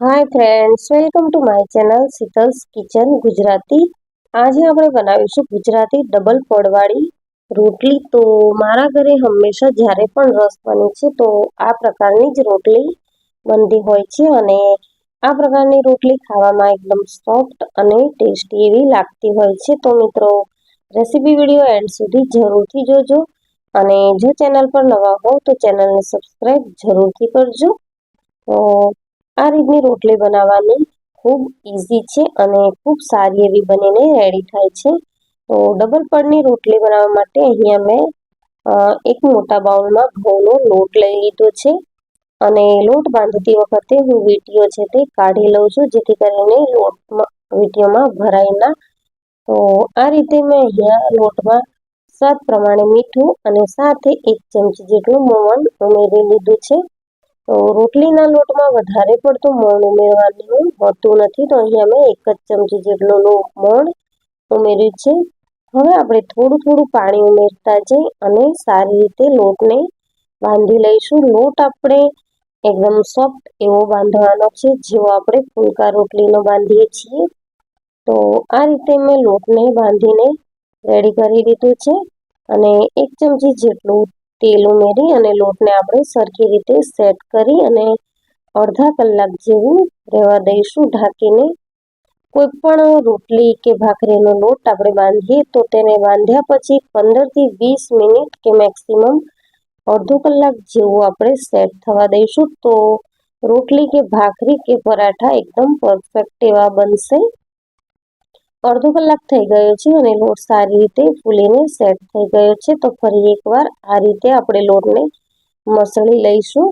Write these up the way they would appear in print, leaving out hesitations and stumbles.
Hi friends, welcome to my channel Sheetal's kitchen Gujarati. આજે આપણે બનાવીશું ગુજરાતી ડબલ પડવાળી રોટલી. તો મારા ઘરે હંમેશા જ્યારે પણ રસ બને છે તો આ પ્રકારની જ રોટલી બનતી હોય છે અને આ પ્રકારની રોટલી ખાવામાં એકદમ સોફ્ટ અને ટેસ્ટી એવી લાગતી હોય છે. તો મિત્રો, રેસીપી વિડીયો એન્ડ સુધી જરૂરથી જોજો અને જો ચેનલ પર નવા હો તો ચેનલને સબસ્ક્રાઈબ જરૂરથી કરજો. તો આ રીતની રોટલી બનાવવાની ખૂબ ઇઝી છે અને ખૂબ સારી એવી બનીને રેડી થાય છે. તો ડબલ પડની રોટલી બનાવવા માટે અહીંયા મેં એક મોટા બાઉલમાં ઘઉંનો લોટ લઈ લીધો છે અને લોટ બાંધતી વખતે હું વીંટીઓ છે તે કાઢી લઉં છું, જેથી કરીને લોટમાં વીંટીઓમાં ભરાય ના. તો આ રીતે મેં અહીંયા લોટમાં સ્વાદ પ્રમાણે મીઠું અને સાથે 1 ચમચી જેટલું મોણ ઉમેરી લીધું છે. તો રોટલીના લોટમાં વધારે પડતું મોણ ઉમેરવાનું હોતું નથી, તો અહીંયા મેં 1 જ ચમચી જેટલું મોણ ઉમેર્યું છે. હવે આપણે થોડું થોડું પાણી ઉમેરતા જઈ અને સારી રીતે લોટને બાંધી લઈશું. લોટ આપણે એકદમ સોફ્ટ એવો બાંધવાનો છે, જેવો આપણે ફુલકા રોટલીનો બાંધીએ છીએ. તો આ રીતે મેં લોટને બાંધીને રેડી કરી લીધું છે અને 1 ચમચી જેટલું તેલ ઉમેરી અને લોટને આપણે સરખી રીતે સેટ કરી અને અડધા કલાક જેવું રહેવા દઈશું ઢાંકીને. કોઈ પણ રોટલી કે ભાખરીનો લોટ આપણે બાંધીએ તો તેને બાંધ્યા પછી 15 થી 20 મિનિટ કે મેક્સિમમ અડધો કલાક જેવું આપણે સેટ થવા દઈશું. તો રોટલી કે ભાખરી કે પરાઠા એકદમ પરફેક્ટ એવા બનશે. અડધો કલાક થઈ ગયો છે અને લોટ સારી રીતે ફૂલીને સેટ થઈ ગયો છે. તો ફરી એકવાર આ રીતે આપણે લોટને મસળી લઈશું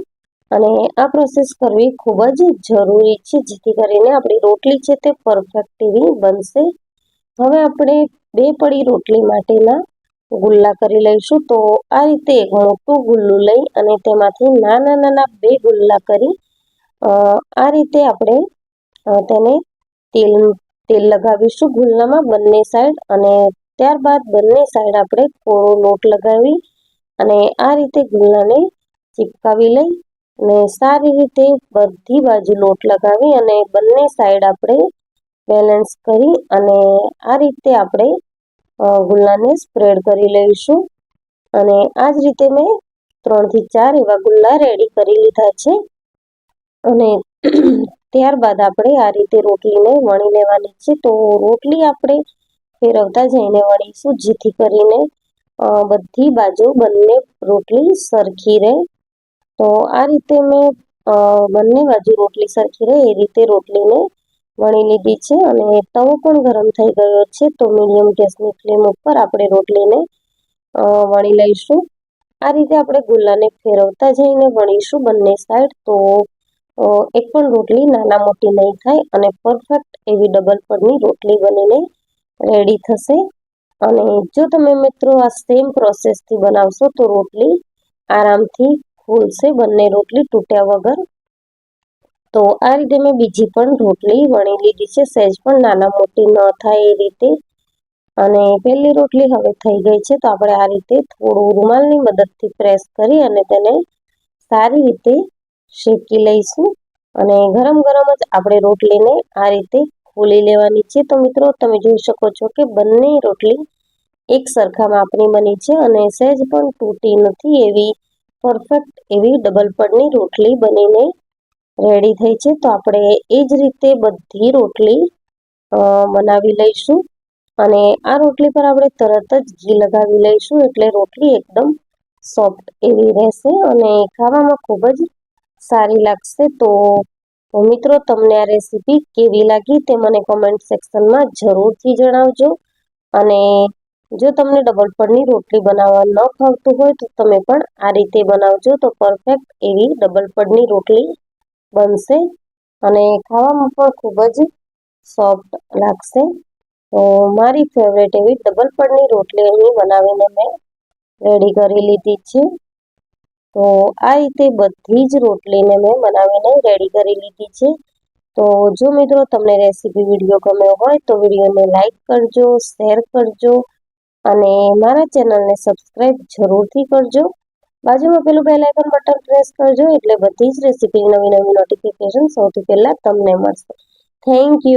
અને આ પ્રોસેસ કરવી ખૂબ જ જરૂરી છે, જેથી કરીને આપણી રોટલી છે તે પરફેક્ટ એવી બનશે. હવે આપણે 2 પડી રોટલી માટેના ગુલ્લા કરી લઈશું. તો આ રીતે એક મોટું ગુલ્લું લઈ અને તેમાંથી નાના નાના 2 ગુલ્લા કરી આ રીતે આપણે તેને તેલ લગાવીશું ગુલ્લામાં બંને સાઈડ અને ત્યારબાદ બંને સાઈડ આપણે કોરો લોટ લગાવી અને આ રીતે ગુલ્લાને ચિપકાવી લઈ અને સારી રીતે બધી બાજુ લોટ લગાવી અને બંને સાઈડ આપણે બેલેન્સ કરી અને આ રીતે આપણે ગુલ્લાને સ્પ્રેડ કરી લઈશું. અને આ જ રીતે મેં 3 થી 4 એવા ગુલ્લા રેડી કરી લીધા છે અને ત્યારબાદ આપણે આ રીતે રોટલીને વણી લેવાની છે. તો રોટલી આપણે ફેરવતા જઈને વણીશું, જેથી કરીને બધી બાજુ બંને રોટલી સરખી રહે. તો આ રીતે મેં બંને બાજુ રોટલી સરખી રહે એ રીતે રોટલીને વણી લીધી છે અને તવો પણ ગરમ થઈ ગયો છે. તો મીડિયમ ગેસની ફ્લેમ ઉપર આપણે રોટલીને વણી લઈશું. આ રીતે આપણે ગુલ્લાને ફેરવતા જઈને વણીશું બંને સાઈડ. તો એક પણ રોટલી નાના મોટી નહીં થાય અને પરફેક્ટ એવી ડબલ પડની રોટલી બનીને રેડી થશે. અને જો તમે મિત્રો આ સેમ પ્રોસેસથી બનાવશો તો રોટલી આરામથી ફૂલશે, બંને રોટલી તૂટ્યા વગર. તો આ રીતે મેં બીજી પણ રોટલી વણી લીધી છે, સહેજ પણ નાના મોટી ન થાય એ રીતે. અને પહેલી રોટલી હવે થઈ ગઈ છે, તો આપણે આ રીતે થોડું રૂમાલની મદદથી પ્રેસ કરી અને તેને સારી રીતે શેકી લઈશું અને ગરમ ગરમ જ આપણે રોટલીને આ રીતે ફૂલી લેવાની છે. તો મિત્રો, તમે જોઈ શકો છો કે બંને રોટલી એક સરખા માપની બની છે અને સહેજ પણ તૂટી નથી. એવી પરફેક્ટ એવી ડબલ પડની રોટલી બનીને રેડી થઈ છે. તો આપણે એ જ રીતે બધી રોટલી બનાવી લઈશું અને આ રોટલી પર આપણે તરત જ ઘી લગાવી લઈશું, એટલે રોટલી એકદમ સોફ્ટ એવી રહેશે અને ખાવામાં ખૂબ જ સારી લાગશે. તો મિત્રો, તમને આ રેસીપી કેવી લાગી તે મને કોમેન્ટ સેક્શનમાં જરૂરથી જણાવજો. અને જો તમને ડબલ પડની રોટલી બનાવવા ન ફાવતું હોય તો તમે પણ આ રીતે બનાવજો, તો પરફેક્ટ એવી ડબલ પડની રોટલી બનશે અને ખાવામાં પણ ખૂબ જ સોફ્ટ લાગશે. તો મારી ફેવરેટ એવી ડબલ પડની રોટલી અહીં બનાવીને મેં રેડી કરી લીધી છે. તો આ રીતે બધી જ રોટલીને મેં બનાવીને રેડી કરી લીધી છે. તો જો મિત્રો તમને રેસીપી વિડીયો ગમ્યો હોય તો વિડીયોને લાઈક કરજો, શેર કરજો અને મારા ચેનલને સબસ્ક્રાઈબ જરૂરથી કરજો. બાજુમાં પેલું બેલ આઇકન બટન પ્રેસ કરજો એટલે બધી જ રેસીપી નવી નવી નોટિફિકેશન સૌથી પહેલા તમને મળશે. Thank you.